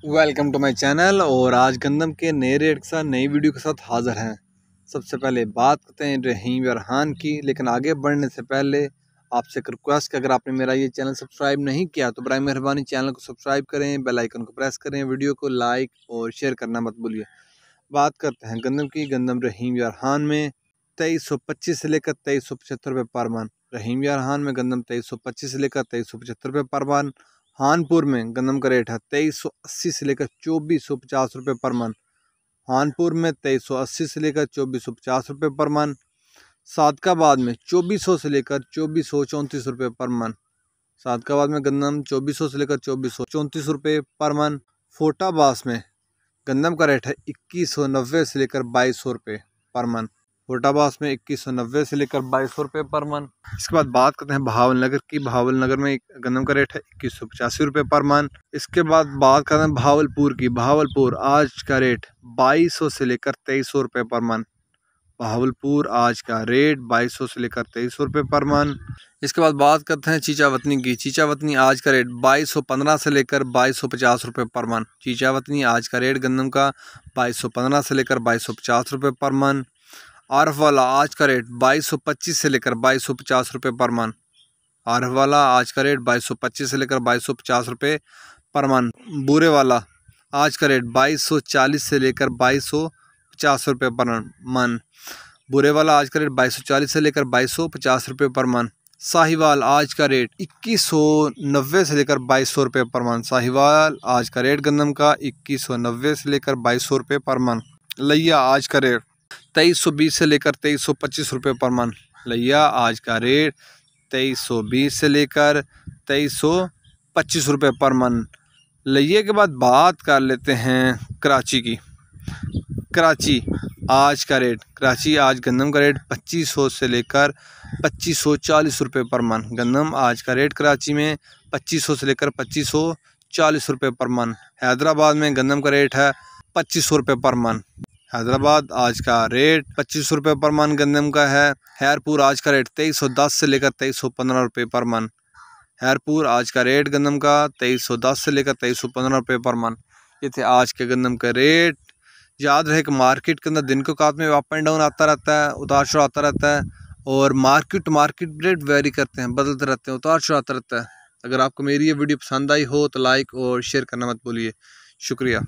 Welcome to my channel. और आज गंदम के नए रेट के साथ नई वीडियो के साथ हाज़िर हैं। सबसे पहले बात करते हैं रहीम यारहान की, लेकिन आगे बढ़ने से पहले आपसे एक रिक्वेस्ट कि अगर आपने मेरा ये चैनल सब्सक्राइब नहीं किया तो बराए मेहरबानी चैनल को सब्सक्राइब करें, बेल आइकन को प्रेस करें, वीडियो को लाइक और शेयर करना मत भूलिए। बात करते हैं गंदम की। गंदम रहीम यारहान में 2325 से लेकर 2375 रुपये पर मन। रहीम यारहान में गंदम 2325 से लेकर 2375 रुपये पर मन। हानपुर में गंदम का रेट है 2380 से लेकर 2450 रुपये पर मन। हानपुर में 2380 से लेकर 2450 रुपये पर मन। सादकाबाद में 2400 से लेकर 2434 रुपये पर मन। सादकाबाद में गंदम 2400 से लेकर 2434 रुपये पर मन। फोटाबास में गंदम का रेट है 2190 से लेकर 2200 रुपये पर मन। फोटाबास में 2190 से लेकर 2200 रुपये पर मन। इसके बाद बात करते हैं भावलनगर की। भावलनगर में गंदम का रेट है 2185 रुपये पर मन। इसके बाद बात करते हैं भावलपुर की। भावलपुर आज का रेट 2200 से लेकर 2300 रुपये पर मन। भावलपुर आज का रेट 2200 से लेकर 2300 रुपये पर मन। इसके बाद बात करते हैं चीचावतनी की। चीचावतनी आज का रेट 2215 से लेकर 2250 रुपये पर मन। चीचावतनी आज का रेट गंदम का 2215 से लेकर 2250 रुपये पर मन। आरफवाला आज का रेट 2225 से लेकर 2250 रुपये पर मन। आरफवाला आज का रेट 2225 से लेकर 2250 रुपये पर मन। बूरेवाला आज का रेट 2240 से लेकर 2250 रुपये पर मन। बूरेवाला आज का रेट 2240 से लेकर 2250 रुपये पर मन। साहिवाल आज का रेट 2190 से लेकर 2200 रुपये पर मन। साहिवाल आज का रेट गंदम का 2190 से लेकर 2200 रुपये पर मन। लिया आज का रेट 2320 से लेकर 2325 रुपये पर मन। लिया आज का रेट 2320 से लेकर 2325 रुपये पर मन। लिये के बाद बात कर लेते हैं कराची की। कराची आज का रेट, कराची आज गंदम का रेट 2500 से लेकर 2540 रुपये पर मन। गंदम आज का रेट कराची में 2500 से लेकर 2540 रुपये पर मन। हैदराबाद में गंदम का रेट है 2500 रुपये पर मन। हैदराबाद आज का रेट 2500 रुपये पर मन गंदम का है। हैरपुर आज का रेट 2310 से लेकर 2315 रुपये पर मन। हैरपुर आज का रेट गंदम का 2310 से लेकर 2315 रुपये पर मन। ये थे आज के गंदम का रेट। याद रहे कि मार्केट के अंदर दिन के औकात में अप एंड डाउन आता रहता है, उतार चढ़ाव आता रहता है, और market to market rate vary करते हैं, बदलते रहते हैं, उतार चढ़ाव आता रहता है। अगर आपको मेरी ये वीडियो पसंद आई हो तो लाइक और शेयर करना मत भूलिए। शुक्रिया।